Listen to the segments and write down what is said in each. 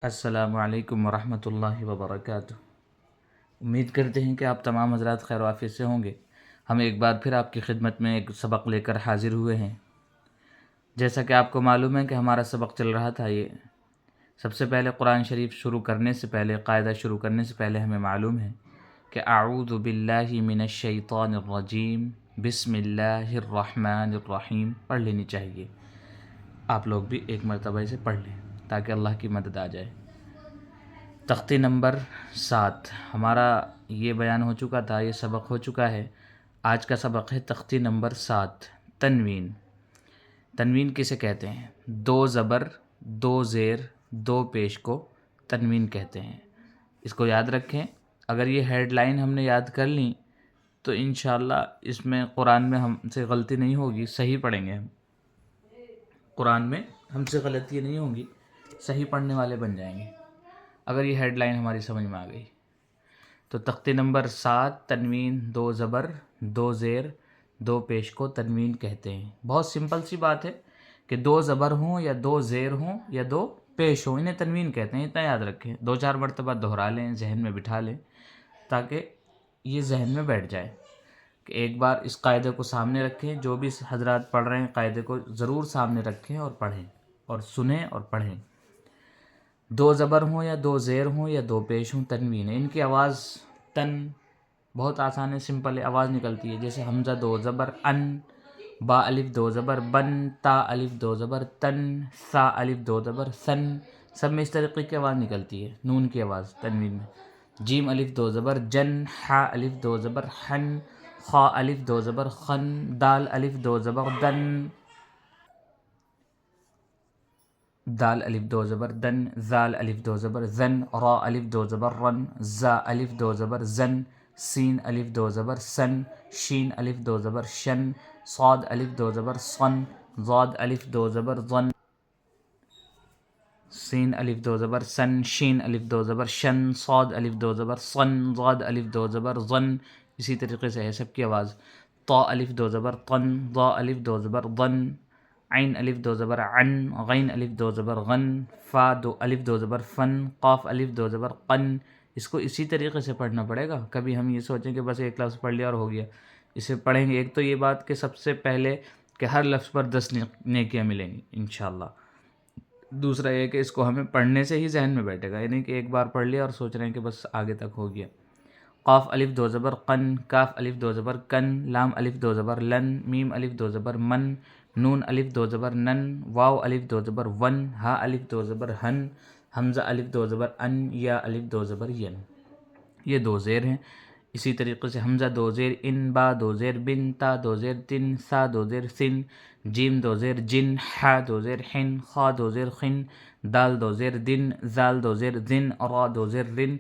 السلام علیکم ورحمۃ اللہ وبرکاتہ۔ امید کرتے ہیں کہ آپ تمام حضرات خیر و عافیت سے ہوں گے۔ ہم ایک بار پھر آپ کی خدمت میں ایک سبق لے کر حاضر ہوئے ہیں۔ جیسا کہ آپ کو معلوم ہے کہ ہمارا سبق چل رہا تھا یہ سب سے پہلے قرآن شریف شروع کرنے سے پہلے، قاعدہ شروع کرنے سے پہلے ہمیں معلوم ہے کہ اعوذ باللہ من الشیطان الرجیم بسم اللہ الرحمن الرحیم پڑھ لینی چاہیے۔ آپ لوگ بھی ایک مرتبہ اسے پڑھ لیں تاکہ اللہ کی مدد آ جائے۔ تختی نمبر 7 ہمارا یہ بیان ہو چکا تھا، یہ سبق ہو چکا ہے۔ آج کا سبق ہے تختی نمبر 7 تنوین۔ تنوین کسے کہتے ہیں؟ 2 زبر، 2 زیر، 2 پیش کو تنوین کہتے ہیں۔ اس کو یاد رکھیں۔ اگر یہ ہیڈ لائن ہم نے یاد کر لیں تو انشاءاللہ اس میں قرآن میں ہم سے غلطی نہیں ہوگی، صحیح پڑھیں گے ہم۔ قرآن میں ہم سے غلطی نہیں ہوں گی، صحیح پڑھنے والے بن جائیں گے اگر یہ ہیڈ لائن ہماری سمجھ میں آ گئی۔ تو تختی نمبر 7 تنوین، 2 زبر، 2 زیر، 2 پیش کو تنوین کہتے ہیں۔ بہت سمپل سی بات ہے کہ 2 زبر ہوں یا 2 زیر ہوں یا 2 پیش ہوں، انہیں تنوین کہتے ہیں۔ اتنا یاد رکھیں، 2-4 مرتبہ دہرا لیں، ذہن میں بٹھا لیں تاکہ یہ ذہن میں بیٹھ جائے کہ ایک بار اس قاعدے کو سامنے رکھیں۔ جو بھی حضرات پڑھ رہے ہیں قاعدے کو ضرور سامنے رکھیں اور پڑھیں اور سنیں اور پڑھیں۔ 2 زبر ہوں یا 2 زیر ہوں یا 2 پیش ہوں تنوین ہے۔ ان کی آواز تن بہت آسان ہے، سمپل ہے، آواز نکلتی ہے۔ جیسے حمزہ 2 زبر ان، با الف 2 زبر بن، تا الف 2 زبر تن، سا الف 2 زبر سن، سب میں اس طریقے کی آواز نکلتی ہے۔ نون کی آواز تنوین میں جیم الف 2 زبر جن، حا الف 2 زبر حن، خا الف 2 زبر خن، دال الف 2 زبر دن، دال الف 2 زبر دن، زال الف 2 زبر زن، را الف 2 زبر رن، زا الف 2 زبر زن، سین الف 2 زبر سن، شین الف 2 زبر شن، صاد الف 2 زبر صن، ضاد الف 2 زبر ظن، سین الف 2 زبر سن، شین الف 2 زبر شن، صاد الف 2 زبر صن، ضاد الف 2 زبر ظن۔ اسی طریقے سے ہے سب کی آواز۔ طا الف 2 زبر طن، ضا الف 2 زبر ضن، عین الف 2 زبر عن، غین الف 2 زبر غن، فا الف 2 زبر فن، قاف الف 2 زبر قن۔ اس کو اسی طریقے سے پڑھنا پڑے گا۔ کبھی ہم یہ سوچیں کہ بس ایک لفظ پڑھ لیا اور ہو گیا۔ اسے پڑھیں گے، ایک تو یہ بات کہ سب سے پہلے کہ ہر لفظ پر 10 نیکیاں ملیں گی انشاءاللہ۔ دوسرا یہ کہ اس کو ہمیں پڑھنے سے ہی ذہن میں بیٹھے گا، یعنی کہ ایک بار پڑھ لیا اور سوچ رہے ہیں کہ بس آگے تک ہو گیا۔ قاف الف 2 زبر قن، کاف الف 2 زبر کن، لام الف 2 زبر لن، میم الف 2 زبر من، نون الف 2 زبر نن، واو الف 2 زبر ون، ہا الف 2 زبر ہن، حمزہ الف 2 زبر ان، یا الف 2 زبر ین۔ یہ 2 زیر ہیں۔ اسی طریقے سے حمزہ 2 زیر ان، با 2 زیر بن، تا 2 زیر تن، سا 2 زیر سن، جیم 2 زیر جن، حا 2 زیر حن، خا 2 زیر خن، دال 2 زیر دن، زال 2 زیر زن، را 2 زیر رن،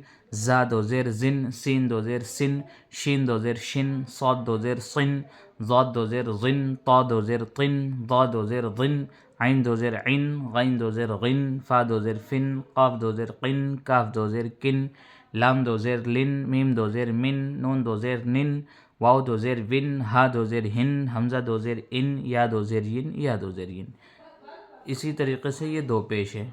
زا 2 زیر زن، سین 2 زیر سن، شین 2 زیر شن، صاد 2 زیر صن، ضاد 2 زیر ظن، طا 2 زیر طن، ضا 2 زیر ظن، عین 2 زیر عن، غین 2 زیر غن، فا 2 زیر فن، قاف 2 زیر قن، کاف 2 زیر کن، لام 2 زیر لن، میم 2 زیر من، نون 2 زیر نن، واو 2 زیر ون، ہا 2 زیر ہن، حمزہ 2 زیر ان، یا 2 زیر ین، یا 2 زیر ین۔ اسی طریقے سے یہ 2 پیش ہے۔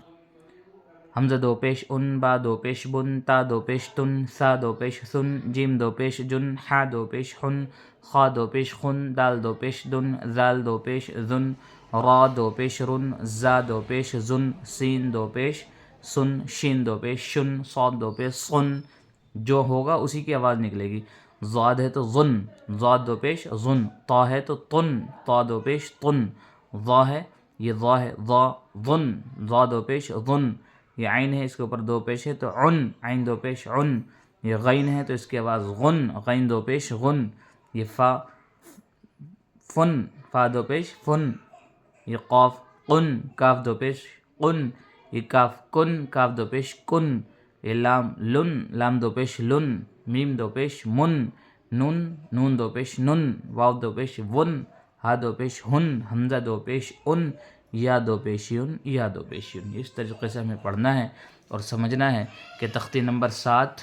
حمزہ 2 پیش ان، با 2 پیش بن، تا 2 پیش تن، سا 2 پیش سن، جیم 2 پیش جن، حا 2 پیش حن، خا 2 پیش خن، دال 2 پیش دن، زال 2 پیش زن، را 2 پیش رن، زا 2 پیش زن، سین 2 پیش سن، شین 2 پیش شن، صاد 2 پیش صن۔ جو ہوگا اسی کی آواز نکلے گی۔ ضاد ہے تو ظن، ضاد 2 پیش ظن، طا ہے تو طن، طا 2 پیش طن، ضا ہے، یہ ضا ہے، ضا ظن، ضا 2 پیش ظن۔ یہ عین ہے، اس کے اوپر 2 پیش ہے تو عن، عین 2 پیش عن۔ یہ غین ہے تو اس کی آواز غن، غین 2 پیش غن۔ یہ فا فن، فا 2 پیش فن۔ یہ قاف قن، کاف 2 پیش قن۔ یہ کاف کن، کاف 2 پیش کن۔ یہ لام لن، لام 2 پیش لن، میم 2 پیش من، نون، نون 2 پیش نن، واو 2 پیش ون، ہا 2 پیش ہن، حمزہ 2 پیش ان، یا 2 پیش یون، یا 2 پیش یون۔ اس طریقے سے ہمیں پڑھنا ہے اور سمجھنا ہے کہ تختی نمبر 7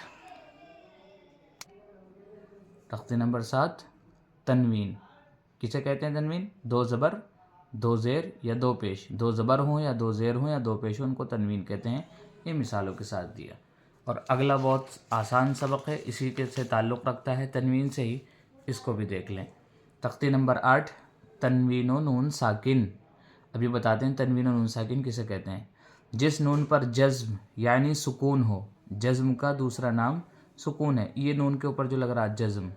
تنوین کسے کہتے ہیں؟ تنوین 2 زبر، 2 زیر یا 2 پیش، 2 زبر ہوں یا 2 زیر ہوں یا 2 پیش ہوں، ان کو تنوین کہتے ہیں۔ یہ مثالوں کے ساتھ دیا۔ اور اگلا بہت آسان سبق ہے، اسی کے سے تعلق رکھتا ہے، تنوین سے ہی، اس کو بھی دیکھ لیں۔ تختی نمبر 8، تنوین و نون ساکن۔ ابھی بتاتے ہیں تنوین و نون ساکن کسے کہتے ہیں۔ جس نون پر جزم یعنی سکون ہو، جزم کا دوسرا نام سکون ہے، یہ نون کے اوپر جو لگ رہا ہے جزم،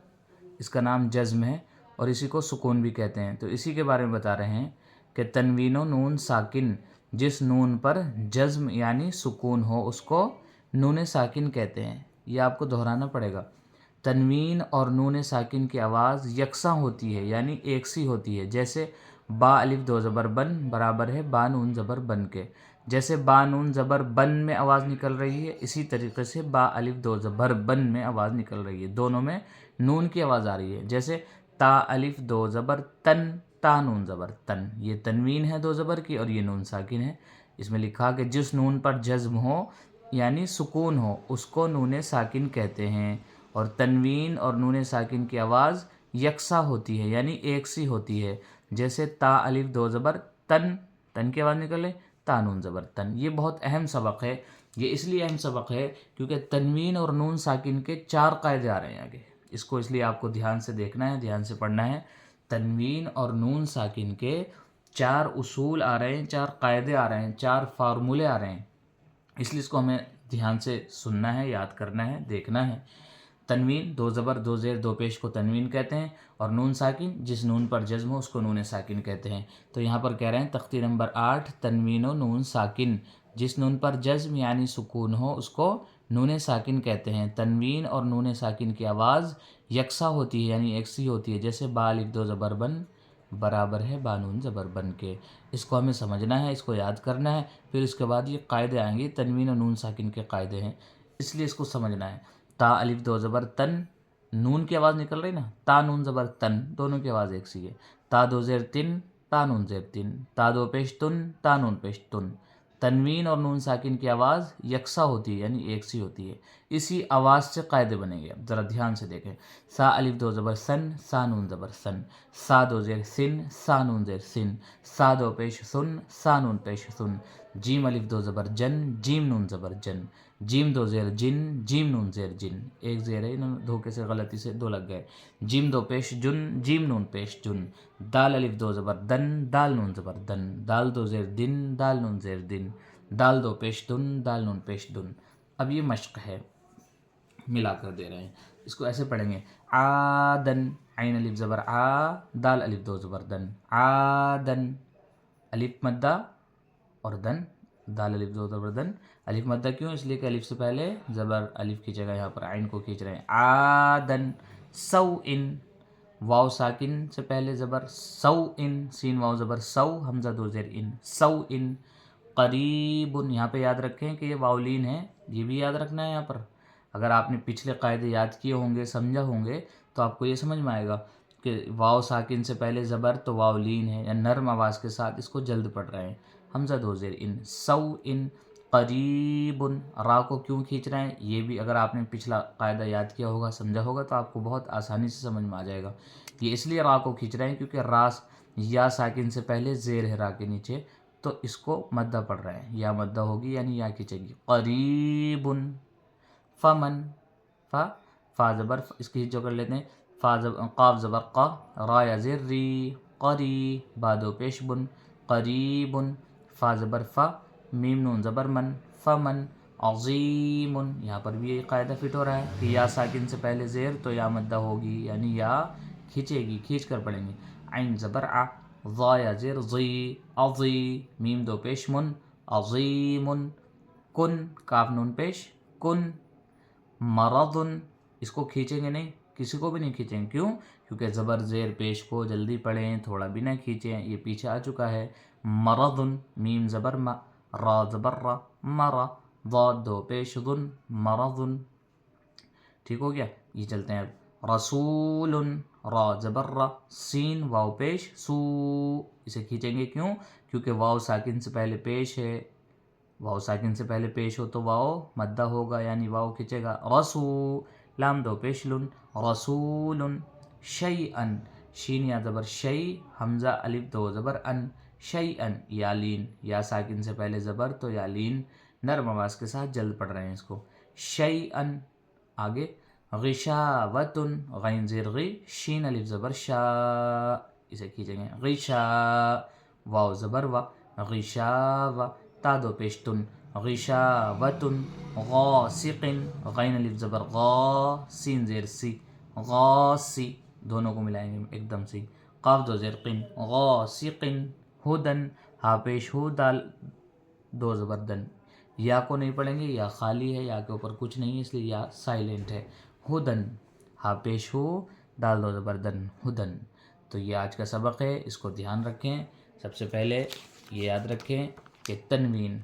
اس کا نام جزم ہے اور اسی کو سکون بھی کہتے ہیں۔ تو اسی کے بارے میں بتا رہے ہیں کہ تنوین و نون ساکن، جس نون پر جزم یعنی سکون ہو اس کو نون ساکن کہتے ہیں۔ یہ آپ کو دہرانا پڑے گا۔ تنوین اور نون ساکن کی آواز یکساں ہوتی ہے یعنی ایک سی ہوتی ہے، جیسے با الف دو زبر بن برابر ہے با نون زبر بن کے۔ جیسے با نون زبر بن میں آواز نکل رہی ہے، اسی طریقے سے با الف دو زبر بن میں آواز نکل رہی ہے، دونوں میں نون کی آواز آ رہی ہے۔ جیسے تا الف دو زبر تن، تا نون زبر تن، یہ تنوین ہے دو زبر کی اور یہ نون ساکن ہے۔ اس میں لکھا کہ جس نون پر جزم ہو یعنی سکون ہو اس کو نون ساکن کہتے ہیں، اور تنوین اور نون ساکن کی آواز یکساں ہوتی ہے یعنی ایک سی ہوتی ہے۔ جیسے تا الف دو زبر تن، تن کی آواز نکلے، تا نون زبر تن۔ یہ بہت اہم سبق ہے، یہ اس لیے اہم سبق ہے کیونکہ تنوین اور نون ساکن کے 4 قاعدے آ رہے ہیں آگے، اس کو اس لیے آپ کو دھیان سے دیکھنا ہے، دھیان سے پڑھنا ہے۔ تنوین اور نون ساکن کے 4 اصول آ رہے ہیں، 4 قاعدے آ رہے ہیں، 4 فارمولے آ رہے ہیں، اس لیے اس کو ہمیں دھیان سے سننا ہے، یاد کرنا ہے، دیکھنا ہے۔ تنوین دو زبر دو زیر دو پیش کو تنوین کہتے ہیں، اور نون ساکن جس نون پر جزم ہو اس کو نون ساکن کہتے ہیں۔ تو یہاں پر کہہ رہے ہیں تختی نمبر 8، تنوین و نون ساکن، جس نون پر جزم یعنی سکون ہو اس کو نون ساکن کہتے ہیں۔ تنوین اور نون ساکن کی آواز یکساں ہوتی ہے یعنی ایک سی ہوتی ہے، جیسے با الف دو زبر بن برابر ہے با نون زبر بن کے۔ اس کو ہمیں سمجھنا ہے، اس کو یاد کرنا ہے، پھر اس کے بعد یہ قاعدے آئیں گے، تنوین اور نون ساکن کے قاعدے ہیں، اس لیے اس کو سمجھنا ہے۔ تا الف دو زبر تن، نون کی آواز نکل رہی نا، تا نون زبر تن، دونوں کی آواز ایک سی ہے۔ تا دو زیر تن، تا نون زیر تن، تا دو پیش تن، تا نون پیش تن۔ تنوین اور نون ساکن کی آواز یکساں ہوتی ہے یعنی ایک سی ہوتی ہے، اسی آواز سے قاعدے بنیں گے۔ اب ذرا دھیان سے دیکھیں۔ سا الف دو زبر سن، سا نون زبر سن، سا دو زیر سن، سا نون زیر سن، سا دو پیش سن، سا نون پیش سن۔ جیم الف دو زبر جن، جیم نون زبر جن، جیم دو زیر جن، جیم نون زیر جن، ایک زیر ہے دھوکے سے غلطی سے دو لگ گئے۔ جیم دو پیش جن، جیم نون پیش جن۔ دال الف دو زبر دن، دال نون زبر دن، دال دو زیر دن، دال نون زیر دن، دال دو پیش دن، دال نون پیش دن۔ اب یہ مشق ہے، ملا کر دے رہے ہیں، اس کو ایسے پڑھیں گے۔ عادن، عین الف زبر آ، دال الف دو زبر دن، عادن، الف مدہ اور دن، دال الف دو زبر دن، الف مدہ کیوں؟ اس لیے کہ الف سے پہلے زبر الف کی جگہ یہاں پر عین کو کھینچ رہے ہیں۔ عادن، سوءن، واو ساکن سے پہلے زبر سوءن، سین واو زبر سو، حمزہ دو زیر ان، سوءن۔ قریب، یہاں پہ یاد رکھیں کہ یہ واولین ہے، یہ بھی یاد رکھنا ہے یہاں پر۔ اگر آپ نے پچھلے قاعدے یاد کیے ہوں گے، سمجھا ہوں گے، تو آپ کو یہ سمجھ میں آئے گا کہ واو ساکن سے پہلے زبر تو واولین ہے، یا نرم آواز کے ساتھ اس کو جلد پڑھ رہے ہیں۔ حمزہ دو زیر ان، سوءن۔ قریب، را کو کیوں کھینچ رہے ہیں؟ یہ بھی اگر آپ نے پچھلا قاعدہ یاد کیا ہوگا، سمجھا ہوگا، تو آپ کو بہت آسانی سے سمجھ میں آ جائے گا۔ یہ اس لیے را کو کھینچ رہے ہیں کیونکہ را یا ساکن سے پہلے زیر ہے را کے نیچے، تو اس کو مدہ پڑھ رہے ہیں، یا مدہ ہوگی یعنی یا کھینچے گی۔ قریب، فمن، فا زبر، اس کی جو کر لیتے ہیں، قاف زبر قا، را یا زیر ری، قری، با دو پیش بن، قریب، فا زبر فا، میم نون زبر من، فمن۔ عظیم، یہاں پر بھی یہ قاعدہ فٹ ہو رہا ہے کہ یا ساکن سے پہلے زیر تو یا مدہ ہوگی یعنی یا کھینچے گی، کھینچ کر پڑھیں گے۔ عین زبر ع، ضا یا زیر ضی، عظی، میم دو پیش من، عظیم۔ کن، کاف نون پیش کن۔ مرض، اس کو کھینچیں گے نہیں، کسی کو بھی نہیں کھینچیں گے، کیوں؟ کیونکہ زبر زیر پیش کو جلدی پڑھیں، تھوڑا بھی نہ کھینچیں، یہ پیچھے آ چکا ہے۔ مرض، میم زبر ما، را زبر را، مرا، ضاد دو پیش ظن، مرض۔ ٹھیک ہو گیا؟ یہ چلتے ہیں اب۔ رسول، را زبر را، سین واو پیش سو، اسے کھینچیں گے کیوں؟ کیونکہ واو ساکن سے پہلے پیش ہے، واو ساکن سے پہلے پیش ہو تو واو مدہ ہوگا یعنی واو کھینچے گا۔ رسو، لام دو پیش لن، رسول۔ شیئن، شین یا زبر شی، حمزہ الف دو زبر ان، شیئن، یا لین، یا ساکن سے پہلے زبر تو یا لین نرم آواز کے ساتھ جلد پڑھ رہے ہیں اس کو. شیئن آگے غشاوتن غین زیر غی شین الف زبر شا اسے کھینچیں گے غشا واو زبر وا غشاو تا دو پیش تن غشاوتن غاسقن غین الف زبر غا سین زیر سی غاسی دونوں کو ملائیں گے ایک دم سی قاف دو زیر قن غاسقن ہدن ہا پیش ہو دال دو زبر دن. یا کو نہیں پڑھیں گے، یا خالی ہے، یا کے اوپر کچھ نہیں ہے اس لیے یا سائلنٹ ہے. ہدن ہا پیش ہو دال دو زبر دن ہدن. تو یہ آج کا سبق ہے، اس کو دھیان رکھیں. سب سے پہلے یہ یاد رکھیں کہ تنوین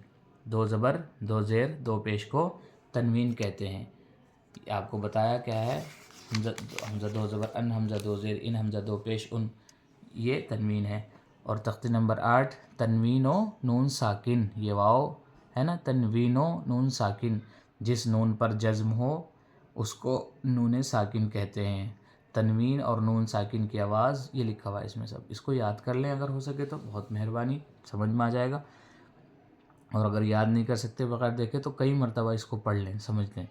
دو زبر دو زیر دو پیش کو تنوین کہتے ہیں. آپ کو بتایا کیا ہے، حمزہ دو زبر ان، حمزہ دو زیر ان، حمزہ دو پیش ان، یہ تنوین ہے. اور تختی نمبر 8 تنوین و نون ساکن، یہ واو ہے نا، تنوین و نون ساکن، جس نون پر جزم ہو اس کو نون ساکن کہتے ہیں. تنوین اور نون ساکن کی آواز یہ لکھا ہوا ہے اس میں سب. اس کو یاد کر لیں اگر ہو سکے تو، بہت مہربانی، سمجھ میں آ جائے گا. اور اگر یاد نہیں کر سکتے بغیر دیکھے تو کئی مرتبہ اس کو پڑھ لیں، سمجھ لیں.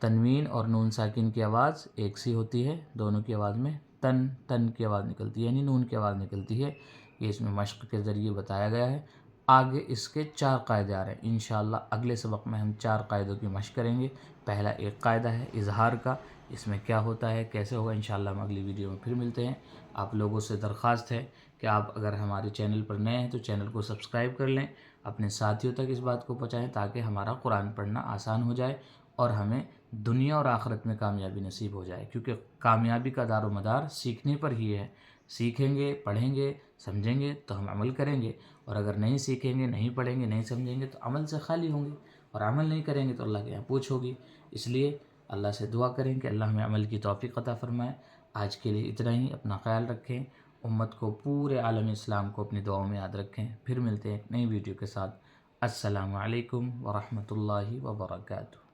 تنوین اور نون ساکن کی آواز ایک سی ہوتی ہے، دونوں کی آواز میں تن کی آواز نکلتی ہے، یعنی نون کی آواز نکلتی ہے. یہ اس میں مشق کے ذریعے بتایا گیا ہے. آگے اس کے 4 قاعدے آ رہے ہیں انشاءاللہ. اگلے سبق میں ہم 4 قاعدوں کی مشق کریں گے. پہلا ایک قاعدہ ہے اظہار کا، اس میں کیا ہوتا ہے کیسے ہوگا انشاءاللہ ہم اگلی ویڈیو میں پھر ملتے ہیں. آپ لوگوں سے درخواست ہے کہ آپ اگر ہمارے چینل پر نئے ہیں تو چینل کو سبسکرائب کر لیں، اپنے ساتھیوں تک اس بات کو پہنچائیں تاکہ ہمارا قرآن پڑھنا آسان ہو جائے اور ہمیں دنیا اور آخرت میں کامیابی نصیب ہو جائے. کیونکہ کامیابی کا دار و مدار سیکھنے پر ہی ہے. سیکھیں گے، پڑھیں گے، سمجھیں گے تو ہم عمل کریں گے، اور اگر نہیں سیکھیں گے، نہیں پڑھیں گے، نہیں سمجھیں گے تو عمل سے خالی ہوں گے، اور عمل نہیں کریں گے تو اللہ کے یہاں پوچھ ہوگی. اس لیے اللہ سے دعا کریں کہ اللہ ہمیں عمل کی توفیق عطا فرمائے. آج کے لیے اتنا ہی. اپنا خیال رکھیں، امت کو، پورے عالم اسلام کو اپنی دعاؤں میں یاد رکھیں. پھر ملتے ہیں ایک نئی ویڈیو کے ساتھ. السلام علیکم ورحمۃ اللہ وبرکاتہ.